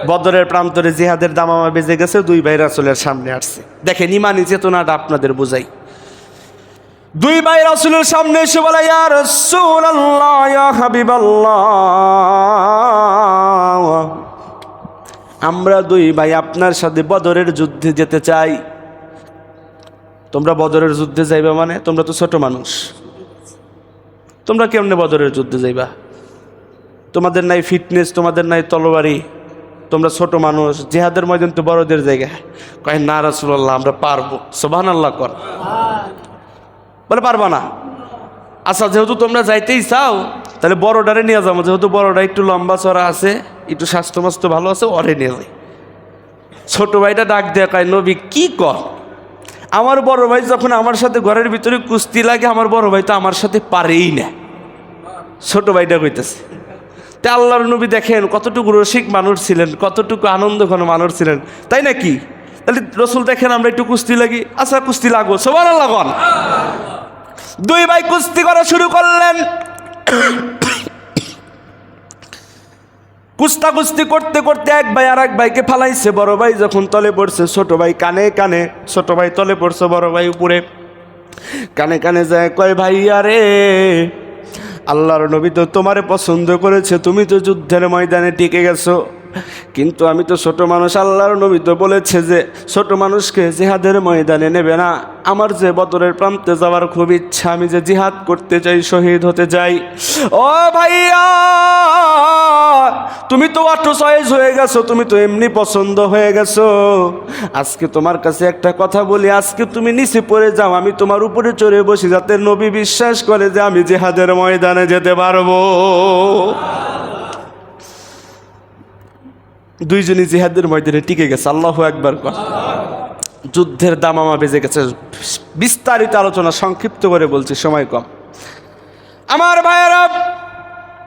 বদরের প্রান্তরে জিহাদের দামামা বেজে গেছে, দুই ভাই রাসূলের সামনে আসছে। দেখেন ইমানি চেতনাটা আপনাদের বুঝাই। দুই ভাই রাসূলের সামনে এসে বলে, ইয়া রাসূলুল্লাহ, ইয়া হাবিবাল্লাহ, আমরা দুই ভাই আপনার সাথে বদরের যুদ্ধে যেতে চাই। তোমরা বদরের যুদ্ধে যাইবা মানে? তোমরা তো ছোট মানুষ, তোমরা কেমনে বদরের যুদ্ধে যাইবা? তোমাদের নাই ফিটনেস, তোমাদের নাই তলোয়ারি, তোমরা ছোট মানুষ, জিহাদের ময়দান তো বড়দের জায়গা। কয় না রাসূলুল্লাহ, আমরা পারবো। সুবহানাল্লাহ কর। বলে পারবা না? আচ্ছা, যেহেতু তোমরা যাইতেই চাও তাহলে বড়ডারে নিয়ে যাবো, যেহেতু বড়ডা একটু লম্বা চড়া আছে, একটু স্বাস্থ্য মাস্তো ভালো আছে, ওরে নিয়ে যাই। ছোট ভাইটা ডাক দেয়া কয়, নবী কি কর, আমার বড় ভাই যখন আমার সাথে ঘরের ভিতরে কুস্তি লাগে, আমার বড় ভাই তো আমার সাথে পারেই না। ছোট ভাইটা কইতেছে। তা আল্লাহর নবী দেখেন কতটুকু রসিক মানুষ ছিলেন, কতটুকু আনন্দ ঘন মানুষ ছিলেন, তাই নাকি? তাহলে রসুল দেখেন আমরা একটু কুস্তি লাগি, আচ্ছা কুস্তি লাগবো। সুবহানাল্লাহ বল। দুই ভাই কুস্তি করা শুরু করলেন। কুস্তি করতে করতে এক ভাই আর এক ভাইকে ফালাইছে। বড় ভাই যখন তলে পড়ছে, ছোট ভাই কানে কানে, ছোট ভাই তলে পড়ছে, বড় ভাই উপরে। কানে কানে যায়, কয় ভাইয়া রে, আল্লাহর নবী তো তোমারে পছন্দ করেছে, তুমি তো যুদ্ধের ময়দানে টিকে গেছো, কিন্তু আমি তো ছোট মানুষ, আল্লাহর নবী তো বলেছে যে ছোট মানুষকে জিহাদের ময়দানে নেবে না। আমার যে বদরের প্রান্তে যাওয়ার খুব ইচ্ছা, আমি যে জিহাদ করতে চাই, শহীদ হতে চাই। ও ভাইয়া, তুমি তো অটো চয়েস হয়ে গেছো, তুমি তো এমনি পছন্দ হয়ে গেছো। আজকে তোমার কাছে একটা কথা বলি, আজকে তুমি নিচে পড়ে যাও, আমি তোমার উপরে চড়ে বসি, যাতে নবী বিশ্বাস করে যে আমি জিহাদের ময়দানে যেতে পারবো। দুইজনই জিহাদের ময়দানে টিকে গেছে। আল্লাহু আকবার কর। যুদ্ধের দামামা বেজে গেছে। বিস্তারিত আলোচনা সংক্ষিপ্ত করে বলছি, সময় কম। আমার ভাইয়েরা,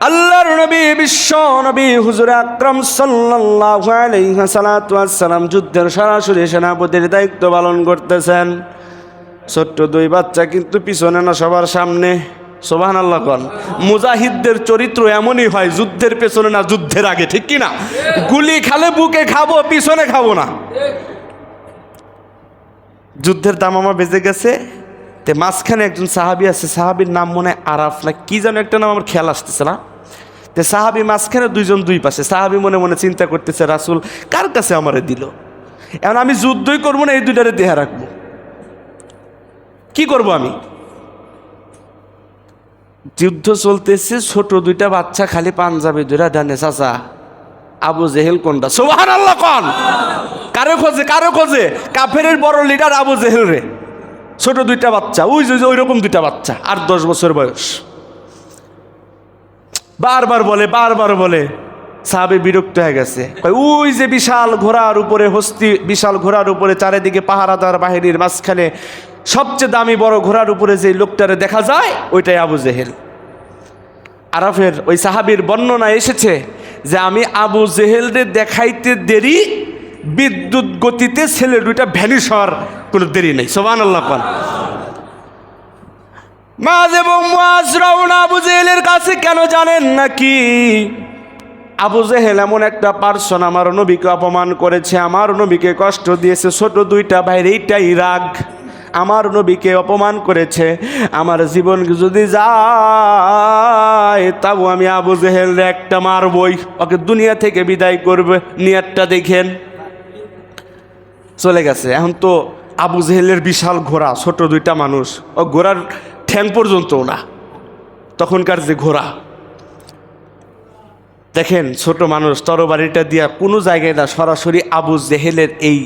আল্লাহর নবী, বিশ্ব নবী হুজুর আকরাম সাল্লাল্লাহু আলাইহি ওয়াসাল্লাম যুদ্ধের সরাসরি সেনাপতির দায়িত্ব পালন করতেছেন। ছোট্ট দুই বাচ্চা, কিন্তু পিছনে না, সবার সামনে। সুবহানাল্লাহ কোন। মুজাহিদদের চরিত্র এমনই হয়, যুদ্ধের পেছনে না, যুদ্ধের আগে, ঠিক কি না? গুলি খালে বুকে খাবো, পিছনে খাবো না। যুদ্ধের দামামা বেজে গেছে। তে মাঝখানে একজন সাহাবী আছে, সাহাবীর নাম মনে হয় আরাফ না কি যেন একটা নাম, আমার খেয়াল আসতেছে না। তে সাহাবী মাঝখানে, দুইজন দুই পাশে। সাহাবী মনে মনে চিন্তা করতেছে, রাসূল কার কাছে আমারে দিল, এখন আমি যুদ্ধই করবো না, এই দুইটারে দেহা রাখবো, কি করব আমি? যুদ্ধ চলতেছে, ছোট দুইটা বাচ্চা খালি পাঞ্জাবি ধরে ডানে, চাচা আবু জেহেল কোনটা? সুবহানাল্লাহ কোন। কারো খোঁজে, কারো খোঁজে, কাফেরের বড় লিডার আবু জেহেল রে। ছোট দুইটা বাচ্চা, ওই যে ওইরকম দুইটা বাচ্চা, 8-10 বছর বয়স। বারবার বলে, বারবার বলে। সাহাবী বিরক্ত হয়ে গেছে। ওই যে বিশাল ঘোড়ার উপরে, হস্তি বিশাল ঘোড়ার উপরে, চারিদিকে পাহারাদার বাহিনীর মাঝখানে সবচেয়ে দামি বড় ঘোড়ার উপরে যে লোকটারে দেখা যায়, ওইটাই আবু জেহেল। আরাফের ওই সাহাবীর বর্ণনা এসেছে যে আমি আবু জেহেলরে দেখাইতে দেরি, বিদ্যুৎ গতিতে ছেলে দুইটা ভ্যানিশ হওয়ার কোনো দেরি নেই। সুবহানাল্লাহ পান। মায এবং মুআজ রওনা আবু জেহেলের কাছে। কেন জানেন নাকি? আবু জেহেল এমন একটা পার্সন, আমার নবীকে অপমান করেছে, আমার নবীকে কষ্ট দিয়েছে। ছোট দুইটা ভাইয়ের এইটাই রাগ, আমার নবীকে অপমান করেছে, আমার জীবন যদি যায় তাও আমি আবু জেহেল একটা মারবই, ওকে দুনিয়া থেকে বিদায় করবে। নিয়তটা দেখেন। চলে গেছে। এখন তো আবু জেহেলের বিশাল ঘোড়া, ছোট দুইটা মানুষ, ও ঘোড়ার ঠ্যাং পর্যন্ত না, তখনকার যে ঘোড়া। দেখেন ছোট মানুষ, তরবারিটা দিয়া কোনো জায়গায় না, সরাসরি আবু জেহেলের এই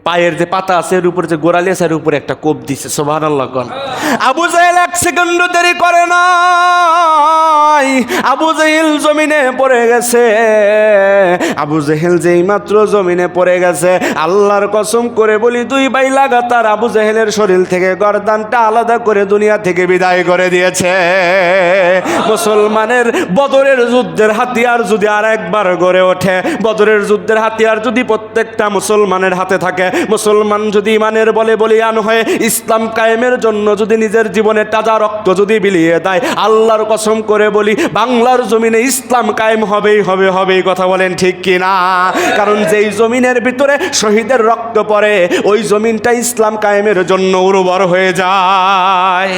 পায়ের যে পাতা আছে এর উপরে, যে গোড়ালি আছে এর উপরে একটা কোপ দিছে। সুবহানাল্লাহ কোন। আবু জেহেল 1 সেকেন্ড দেরি করে নাই, আবু জেহেল জমিনে পড়ে গেছে। আবু জেহেল যেই মাত্র জমিনে পড়ে গেছে, আল্লাহর কসম করে বলি, দুই ভাই লাগাতার আবু জেহেলের শরীর থেকে গর্দানটা আলাদা করে দুনিয়া থেকে বিদায় করে দিয়েছে। মুসলমানের বদরের যুদ্ধের হাতিয়ার যদি আর একবার গড়ে ওঠে, বদরের যুদ্ধের হাতিয়ার যদি প্রত্যেকটা মুসলমানের হাতে থাকে, মুসলমান যদি ইমানের বলে বলিয়ান হয়ে ইসলাম কায়েমের জন্য যদি নিজের জীবনে তাজা রক্ত যদি বিলিয়ে দেয়, আল্লাহর কসম করে বলি বাংলার জমিনে ইসলাম কায়েম হবেই। কথা বলেন ঠিক কিনা? কারণ যেই জমিনের ভিতরে শহীদের রক্ত পড়ে ওই জমিনটা ইসলাম কায়েমের জন্য উর্বর হয়ে যায়।